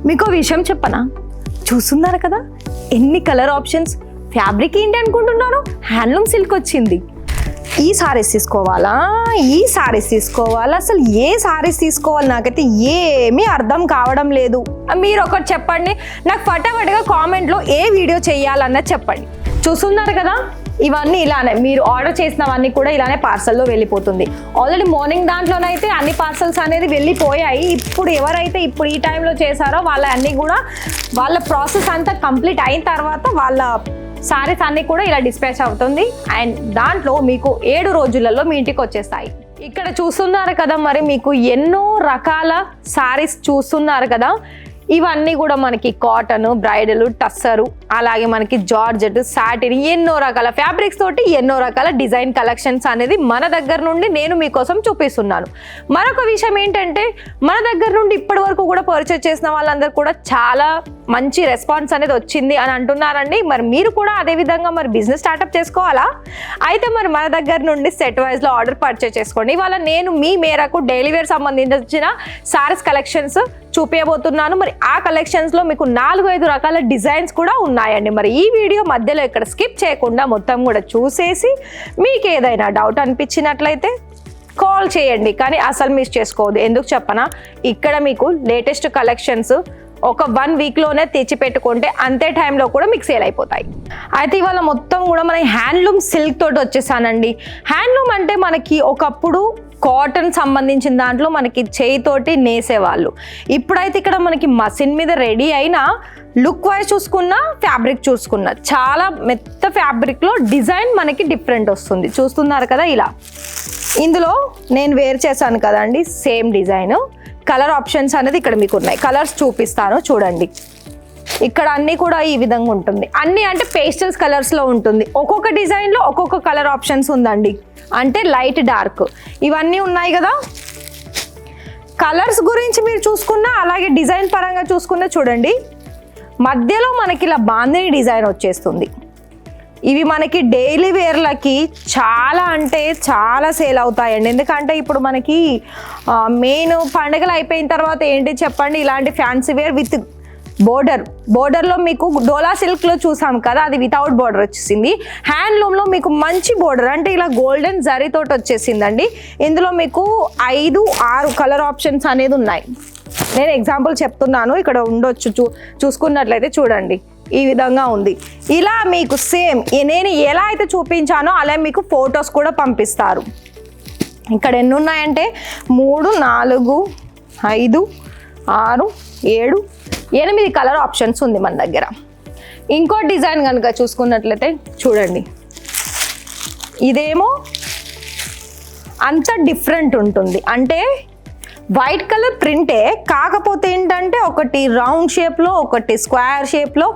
మీకు విషయం చెప్పనా, చూస్తున్నారు కదా ఎన్ని కలర్ ఆప్షన్స్. ఫ్యాబ్రిక్ ఏంటి అనుకుంటున్నారు, హ్యాండ్లూమ్ సిల్క్ వచ్చింది. ఈ సారీస్ తీసుకోవాలా, ఈ సారీస్ తీసుకోవాలా, అసలు ఏ సారీస్ తీసుకోవాలి నాకైతే ఏమీ అర్థం కావడం లేదు. మీరు ఒకటి చెప్పండి, నాకు ఫటాఫట్గా కామెంట్లో ఏ వీడియో చేయాలన్నది చెప్పండి. చూస్తున్నారు కదా ఇవన్నీ ఇలానే మీరు ఆర్డర్ చేసినవన్నీ కూడా ఇలానే పార్సల్లో వెళ్ళిపోతుంది. ఆల్రెడీ మార్నింగ్ దాంట్లోనైతే అన్ని పార్సల్స్ అనేది వెళ్ళిపోయాయి. ఇప్పుడు ఎవరైతే ఇప్పుడు ఈ టైంలో చేశారో వాళ్ళ అన్నీ కూడా వాళ్ళ ప్రాసెస్ అంతా కంప్లీట్ అయిన తర్వాత వాళ్ళ సారీస్ అన్నీ కూడా ఇలా డిస్పాచ్ అవుతుంది. అండ్ దాంట్లో మీకు 7 రోజులలో మీ ఇంటికి వచ్చేస్తాయి. ఇక్కడ చూస్తున్నారు కదా మరి మీకు ఎన్నో రకాల సారీస్ చూస్తున్నారు కదా. ఇవన్నీ కూడా మనకి కాటన్, బ్రైడల్, టస్సరు, అలాగే మనకి జార్జెట్, సాటిన్, ఎన్నో రకాల ఫ్యాబ్రిక్స్ తోటి ఎన్నో రకాల డిజైన్ కలెక్షన్స్ అనేది మన దగ్గర నుండి నేను మీకోసం చూపిస్తున్నాను. మరొక విషయం ఏంటంటే మన దగ్గర నుండి ఇప్పటి వరకు కూడా పర్చేస్ చేసిన వాళ్ళందరూ కూడా చాలా మంచి రెస్పాన్స్ అనేది వచ్చింది అని అంటున్నారండి. మరి మీరు కూడా అదే విధంగా మరి బిజినెస్ స్టార్ట్అప్ చేసుకోవాలా? అయితే మరి మన దగ్గర నుండి సెట్ వైజ్లో ఆర్డర్ పర్చేస్ చేసుకోండి. ఇవాళ నేను మీ మేరకు డైలీ వేర్ సంబంధించిన సారీస్ కలెక్షన్స్ చూపించబోతున్నాను. మరి ఆ కలెక్షన్స్లో మీకు 4-5 రకాల డిజైన్స్ కూడా ఉన్నాయండి. మరి ఈ వీడియో మధ్యలో ఇక్కడ స్కిప్ చేయకుండా మొత్తం కూడా చూసేసి మీకు ఏదైనా డౌట్ అనిపించినట్లయితే కాల్ చేయండి, కానీ అసలు మిస్ చేసుకోవద్దు. ఎందుకు చెప్పనా, ఇక్కడ మీకు లేటెస్ట్ కలెక్షన్స్ ఒక 1 వీక్లోనే తెచ్చిపెట్టుకుంటే అంతే టైంలో కూడా మీకు సేల్ అయిపోతాయి. అయితే ఇవాళ మొత్తం కూడా మన హ్యాండ్లూమ్ సిల్క్ తోటి వచ్చేసానండి. హ్యాండ్లూమ్ అంటే మనకి ఒకప్పుడు కాటన్ సంబంధించిన దాంట్లో మనకి చేయితోటి నేసేవాళ్ళు. ఇప్పుడైతే ఇక్కడ మనకి మషిన్ మీద రెడీ అయినా లుక్ వైజ్ చూసుకున్నా, ఫ్యాబ్రిక్ చూసుకున్నా చాలా మెత్త ఫ్యాబ్రిక్లో డిజైన్ మనకి డిఫరెంట్ వస్తుంది. చూస్తున్నారు కదా ఇలా. ఇందులో నేను వేర్ చేశాను కదండి సేమ్ డిజైన్. కలర్ ఆప్షన్స్ అనేది ఇక్కడ మీకు ఉన్నాయి. కలర్స్ చూపిస్తాను చూడండి. ఇక్కడ అన్నీ కూడా ఈ విధంగా ఉంటుంది. అన్నీ అంటే పేస్టల్స్ కలర్స్లో ఉంటుంది. ఒక్కొక్క డిజైన్లో ఒక్కొక్క కలర్ ఆప్షన్స్ ఉందండి. అంటే లైట్, డార్క్ ఇవన్నీ ఉన్నాయి కదా. కలర్స్ గురించి మీరు చూసుకున్నా, అలాగే డిజైన్ పరంగా చూసుకున్నా చూడండి. మధ్యలో మనకి ఇలా బాందిని డిజైన్ వచ్చేస్తుంది. ఇవి మనకి డైలీ వేర్లకి చాలా అంటే చాలా సేల్ అవుతాయండి. ఎందుకంటే ఇప్పుడు మనకి మెయిన్ పండుగలు అయిపోయిన తర్వాత ఏంటి చెప్పండి, ఇలాంటి ఫ్యాన్సీ వేర్ విత్ బోర్డర్లో మీకు డోలా సిల్క్లో చూసాం కదా, అది వితౌట్ బోర్డర్ వచ్చేసింది. హ్యాండ్లూమ్లో మీకు మంచి బోర్డర్ అంటే ఇలా గోల్డెన్ జరీతోటి వచ్చేసిందండి. ఇందులో మీకు 5-6 కలర్ ఆప్షన్స్ అనేది ఉన్నాయి. నేను ఎగ్జాంపుల్ చెప్తున్నాను, ఇక్కడ ఉండొచ్చు. చూసుకున్నట్లయితే చూడండి ఈ విధంగా ఉంది. ఇలా మీకు సేమ్ నేను ఎలా అయితే చూపించానో అలా మీకు ఫొటోస్ కూడా పంపిస్తారు. ఇక్కడ ఎన్ని ఉన్నాయంటే 3, 4, 5, 6, 7, 8 కలర్ ఆప్షన్స్ ఉంది మన దగ్గర. ఇంకో డిజైన్ కనుక చూసుకున్నట్లయితే చూడండి, ఇదేమో అంత డిఫరెంట్ ఉంటుంది. అంటే వైట్ కలర్ ప్రింటే, కాకపోతే ఏంటంటే ఒకటి రౌండ్ షేప్లో, ఒకటి స్క్వేర్ షేప్లో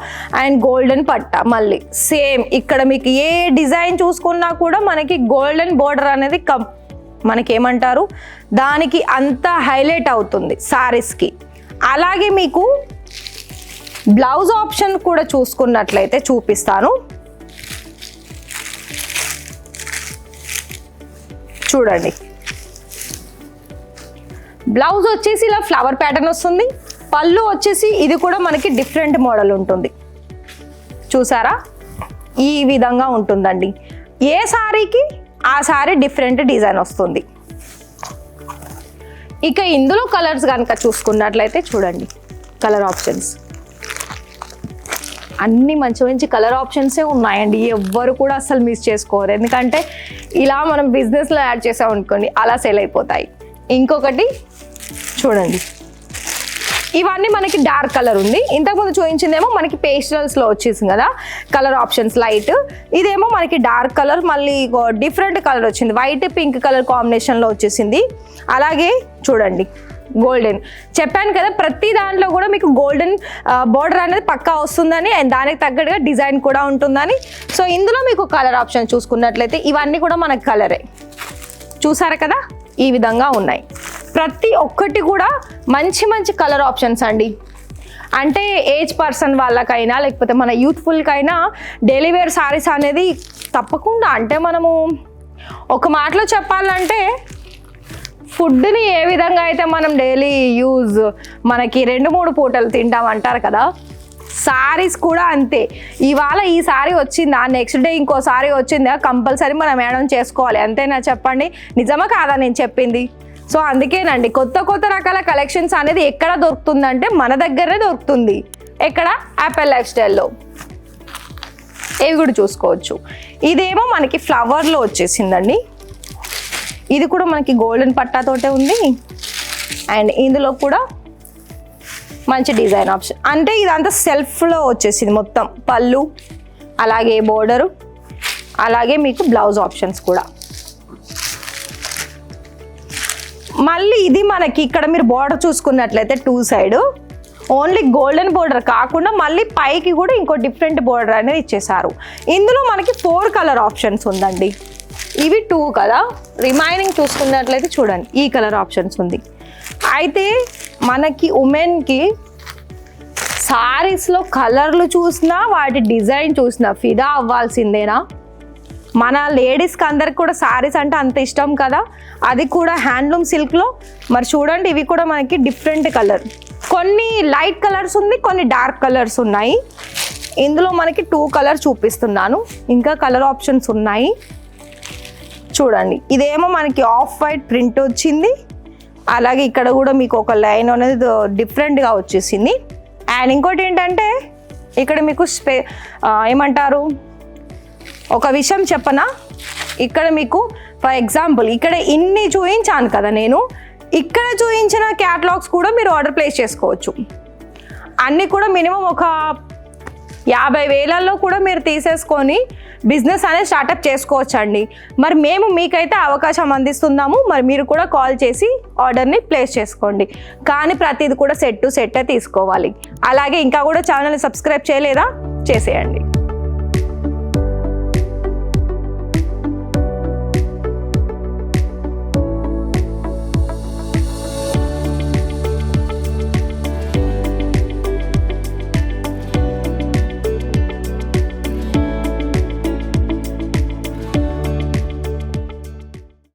అండ్ గోల్డెన్ పట్ట. మళ్ళీ సేమ్ ఇక్కడ మీకు ఏ డిజైన్ చూసుకున్నా కూడా మనకి గోల్డెన్ బోర్డర్ అనేది మనకేమంటారు దానికి అంత హైలైట్ అవుతుంది సారీస్కి. అలాగే మీకు బ్లౌజ్ ఆప్షన్ కూడా చూసుకున్నట్లయితే చూపిస్తాను చూడండి. బ్లౌజ్ వచ్చేసి ఇలా ఫ్లవర్ ప్యాటర్న్ వస్తుంది. పళ్ళు వచ్చేసి ఇది కూడా మనకి డిఫరెంట్ మోడల్ ఉంటుంది. చూసారా ఈ విధంగా ఉంటుందండి. ఏ సారీకి ఆ సారీ డిఫరెంట్ డిజైన్ వస్తుంది. ఇక ఇందులో కలర్స్ కనుక చూసుకున్నట్లయితే చూడండి, కలర్ ఆప్షన్స్ అన్నీ మంచి మంచి కలర్ ఆప్షన్సే ఉన్నాయండి. ఎవ్వరు కూడా అసలు మిస్ చేసుకోరు. ఎందుకంటే ఇలా మనం బిజినెస్లో యాడ్ చేసాం అనుకోండి అలా సేల్ అయిపోతాయి. ఇంకొకటి చూడండి, ఇవన్నీ మనకి డార్క్ కలర్ ఉంది. ఇంతకుముందు చూపించిందేమో మనకి పేస్టల్స్లో వచ్చేసింది కదా కలర్ ఆప్షన్స్ లైట్. ఇదేమో మనకి డార్క్ కలర్, మళ్ళీ డిఫరెంట్ కలర్ వచ్చింది. వైట్, పింక్ కలర్ కాంబినేషన్లో వచ్చేసింది. అలాగే చూడండి గోల్డెన్. చెప్పాను కదా ప్రతి దాంట్లో కూడా మీకు గోల్డెన్ బోర్డర్ అనేది పక్కా వస్తుందని, అండ్ దానికి తగ్గట్టుగా డిజైన్ కూడా ఉంటుందని. సో ఇందులో మీకు కలర్ ఆప్షన్ చూసుకున్నట్లయితే ఇవన్నీ కూడా మనకి కలరే. చూసారు కదా ఈ విధంగా ఉన్నాయి. ప్రతి ఒక్కటి కూడా మంచి మంచి కలర్ ఆప్షన్స్ అండి. అంటే ఏజ్ పర్సన్ వాళ్ళకైనా లేకపోతే మన యూత్ఫుల్కైనా డైలీ వేర్ సారీస్ అనేది తప్పకుండా, అంటే మనము ఒక మాటలో చెప్పాలంటే ఫుడ్ని ఏ విధంగా అయితే మనం డైలీ యూజ్ మనకి 2-3 పూటలు తింటాం అంటారు కదా, సారీస్ కూడా అంతే. ఇవాళ ఈ సారీ వచ్చిందా, నెక్స్ట్ డే ఇంకో సారీ వచ్చిందా, కంపల్సరీ మనం మేడం చేసుకోవాలి. అంతేనా చెప్పండి? నిజమా కాదా నేను చెప్పింది? సో అందుకేనండి కొత్త కొత్త రకాల కలెక్షన్స్ అనేది ఎక్కడ దొరుకుతుందంటే మన దగ్గరే దొరుకుతుంది. ఎక్కడ? యాపిల్ లైఫ్ స్టైల్లో. ఇవి కూడా చూసుకోవచ్చు. ఇదేమో మనకి ఫ్లవర్లో వచ్చేసిందండి. ఇది కూడా మనకి గోల్డెన్ పట్టాతోటే ఉంది. అండ్ ఇందులో కూడా మంచి డిజైన్ ఆప్షన్. అంటే ఇదంతా సెల్ఫ్లో వచ్చేసింది మొత్తం. పళ్ళు, అలాగే బోర్డరు, అలాగే మీకు బ్లౌజ్ ఆప్షన్స్ కూడా. మళ్ళీ ఇది మనకి ఇక్కడ మీరు బోర్డర్ చూసుకున్నట్లయితే 2 సైడ్ ఓన్లీ గోల్డెన్ బోర్డర్ కాకుండా మళ్ళీ పైకి కూడా ఇంకో డిఫరెంట్ బోర్డర్ అనేది ఇచ్చేసారు. ఇందులో మనకి 4 కలర్ ఆప్షన్స్ ఉందండి. ఇవి 2 కదా, రిమైనింగ్ చూసుకున్నట్లయితే చూడండి ఈ కలర్ ఆప్షన్స్ ఉంది. అయితే మనకి ఉమెన్కి సారీస్లో కలర్లు చూసినా వాటి డిజైన్ చూసినా ఫిదా అవ్వాల్సిందేనా? మన లేడీస్కి అందరికి కూడా సారీస్ అంటే అంత ఇష్టం కదా, అది కూడా హ్యాండ్లూమ్ సిల్క్లో. మరి చూడండి ఇవి కూడా మనకి డిఫరెంట్ కలర్, కొన్ని లైట్ కలర్స్ ఉంది, కొన్ని డార్క్ కలర్స్ ఉన్నాయి. ఇందులో మనకి 2 కలర్ చూపిస్తున్నాను, ఇంకా కలర్ ఆప్షన్స్ ఉన్నాయి. చూడండి ఇదేమో మనకి ఆఫ్ వైట్ ప్రింట్ వచ్చింది, అలాగే ఇక్కడ కూడా మీకు ఒక లైన్ అనేది డిఫరెంట్గా వచ్చేసింది. అండ్ ఇంకోటి ఏంటంటే ఇక్కడ మీకు ఏమంటారు, ఒక విషయం చెప్పనా, ఇక్కడ మీకు ఫర్ ఎగ్జాంపుల్ ఇక్కడ ఇన్ని చూపించాను కదా నేను, ఇక్కడ చూపించిన క్యాటలాగ్స్ కూడా మీరు ఆర్డర్ ప్లేస్ చేసుకోవచ్చు. అన్నీ కూడా మినిమం ఒక 50,000లో కూడా మీరు తీసేసుకొని బిజినెస్ అనేది స్టార్టప్ చేసుకోవచ్చు అండి. మరి మేము మీకైతే అవకాశం అందిస్తున్నాము, మరి మీరు కూడా కాల్ చేసి ఆర్డర్ని ప్లేస్ చేసుకోండి. కానీ ప్రతిది కూడా సెట్ టు సెట్టే తీసుకోవాలి. అలాగే ఇంకా కూడా ఛానల్ని సబ్స్క్రైబ్ చేయలేదా? చేసేయండి.